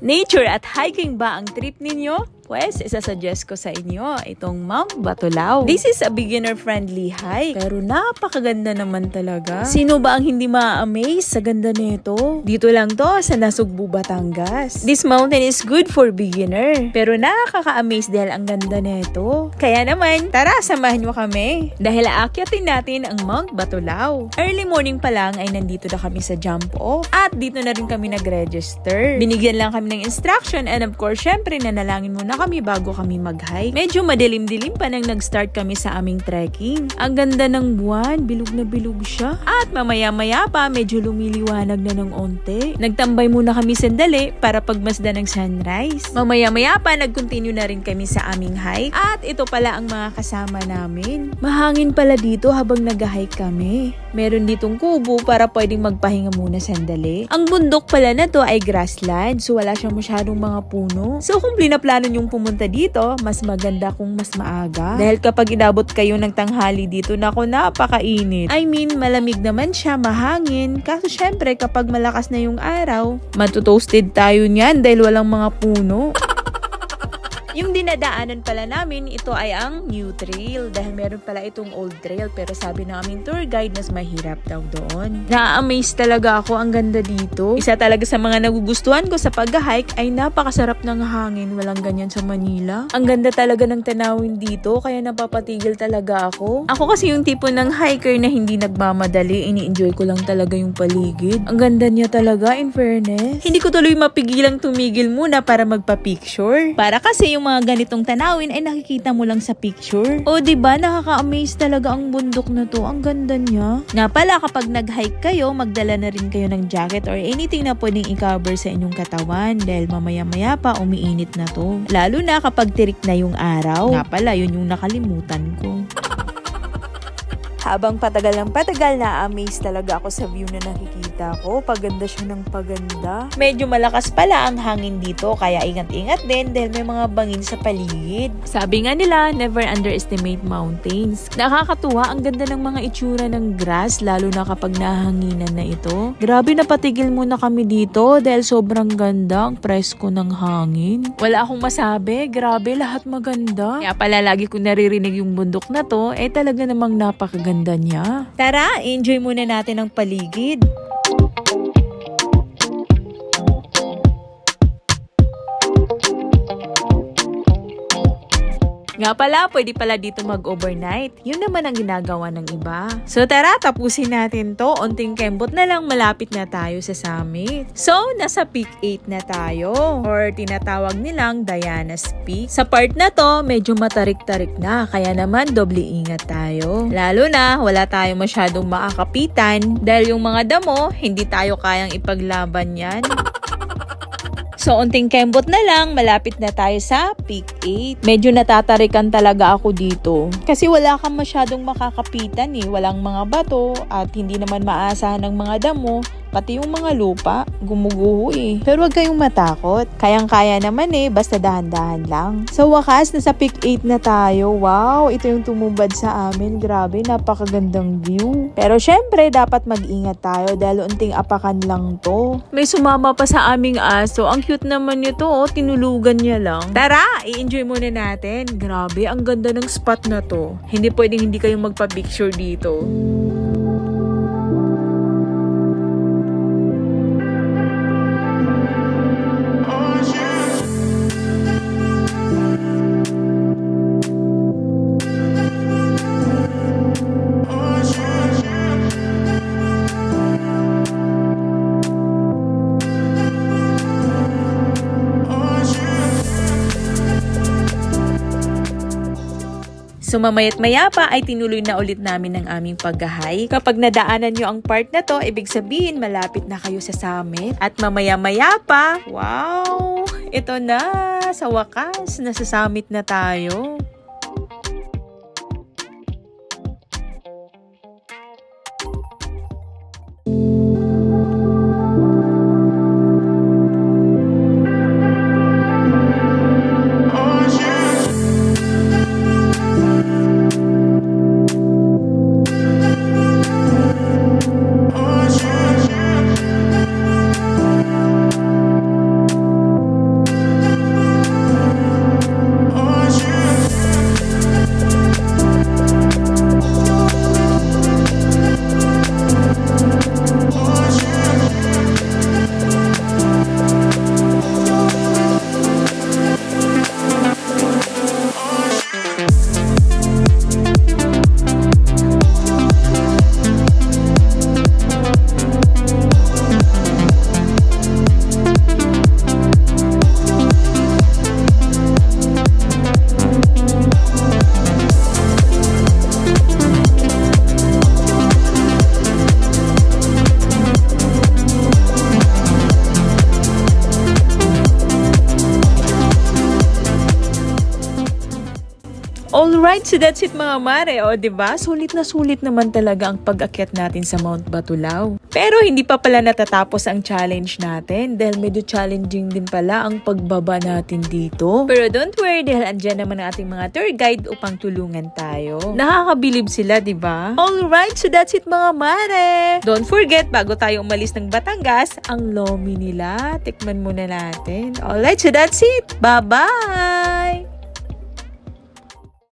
Nature at hiking ba ang trip ninyo? Pues, isasuggest ko sa inyo itong Mount Batulao. This is a beginner-friendly hike, pero napakaganda naman talaga. Sino ba ang hindi ma-amaze sa ganda nito? Dito lang to sa Nasugbu, Batangas. This mountain is good for beginner, pero nakaka-amaze dahil ang ganda nito. Kaya naman, tara, samahan nyo kami. Dahil aakyatin natin ang Mount Batulao. Early morning pa lang ay nandito na kami sa jump off at dito na rin kami nag-register. Binigyan lang kami ng instruction and of course, syempre nanalangin muna kami bago kami mag-hike. Medyo madilim-dilim pa nang nag-start kami sa aming trekking. Ang ganda ng buwan, bilog na bilog siya. At mamaya-maya pa, medyo lumiliwanag na ng onte. Nagtambay muna kami sandali para pagmasdan ng sunrise. Mamaya-maya pa, nag-continue na rin kami sa aming hike. At ito pala ang mga kasama namin. Mahangin pala dito habang nag-hike kami. Meron ditong kubo para pwedeng magpahinga muna sandali. Ang bundok pala na to ay grassland, so wala siyang masyadong mga puno. So kung plano yung pumunta dito, mas maganda kung mas maaga. Dahil kapag inabot kayo ng tanghali dito, nako, napakainit. I mean, malamig naman siya, mahangin. Kaso syempre, kapag malakas na yung araw, matutoasted tayo niyan dahil walang mga puno. Yung dinadaanan pala namin, ito ay ang new trail dahil meron pala itong old trail pero sabi ng aming tour guide mas mahirap daw doon. Na-amaze talaga ako, ang ganda dito. Isa talaga sa mga nagugustuhan ko sa pag-hike ay napakasarap ng hangin, walang ganyan sa Manila. Ang ganda talaga ng tanawin dito kaya napapatigil talaga ako. Ako kasi yung tipo ng hiker na hindi nagmamadali, ini-enjoy ko lang talaga yung paligid. Ang ganda niya talaga, in fairness. Hindi ko tuloy mapigilang tumigil muna para magpa-picture. Para kasi yung mga ganitong tanawin ay nakikita mo lang sa picture. O diba, nakaka-amaze talaga ang bundok na to. Ang ganda niya. Nga pala, kapag nag-hike kayo, magdala na rin kayo ng jacket or anything na pwedeng i-cover sa inyong katawan dahil mamaya-maya pa umiinit na to. Lalo na kapag tirik na yung araw. Nga pala, yun yung nakalimutan ko. Habang patagal ng patagal, na-amaze talaga ako sa view na nakikita ko. Paganda siya ng paganda. Medyo malakas pala ang hangin dito, kaya ingat-ingat din dahil may mga bangin sa paligid. Sabi nga nila, never underestimate mountains. Nakakatuwa, ang ganda ng mga itsura ng grass, lalo na kapag nahanginan na ito. Grabe, napatigil muna kami dito dahil sobrang ganda ang presko ng hangin. Wala akong masabi, grabe, lahat maganda. Kaya pala lagi ko naririnig yung bundok na to, talaga namang napakaganda niya. Tara, enjoy muna natin ang paligid. Nga pala, pwede pala dito mag-overnight. Yun naman ang ginagawa ng iba. So tara, tapusin natin to. Unting kembot na lang, malapit na tayo sa summit. So, nasa peak 8 na tayo. Or tinatawag nilang Diana's Peak. Sa part na to, medyo matarik-tarik na. Kaya naman, doble ingat tayo. Lalo na, wala tayong masyadong makakapitan. Dahil yung mga damo, hindi tayo kayang ipaglaban yan. So, unting kembot na lang, malapit na tayo sa peak 8. Medyo natatarikan talaga ako dito. Kasi wala kang masyadong makakapitan Walang mga bato at hindi naman maasahan ng mga damo. Pati yung mga lupa, gumuguho Pero wag kayong matakot. Kayang-kaya naman basta dahan-dahan lang. Sa wakas, nasa peak 8 na tayo. Wow, ito yung tumubad sa amin. Grabe, napakagandang view. Pero syempre, dapat mag-ingat tayo dahil unting apakan lang to. May sumama pa sa aming aso. Ang cute naman nito, tinulugan niya lang. Tara, i-enjoy muna natin. Grabe, ang ganda ng spot na to. Hindi pwedeng hindi kayo magpa-picture dito. So mamayat-maya pa ay tinuloy na ulit namin ang aming pag-hike. Kapag nadaanan nyo ang part na to, ibig sabihin malapit na kayo sa summit. At mamaya-maya pa, wow! Ito na! Sa wakas, nasa summit na tayo. Alright, so that's it mga mare. O, diba? Sulit na sulit naman talaga ang pag-akyat natin sa Mount Batulao. Pero hindi pa pala natatapos ang challenge natin dahil medyo challenging din pala ang pagbaba natin dito. Pero don't worry dahil andyan naman ang ating mga tour guide upang tulungan tayo. Nakakabilib sila, diba? Alright, so that's it mga mare. Don't forget, bago tayo umalis ng Batangas, ang lomi nila. Tikman muna natin. Alright, so that's it. Bye-bye!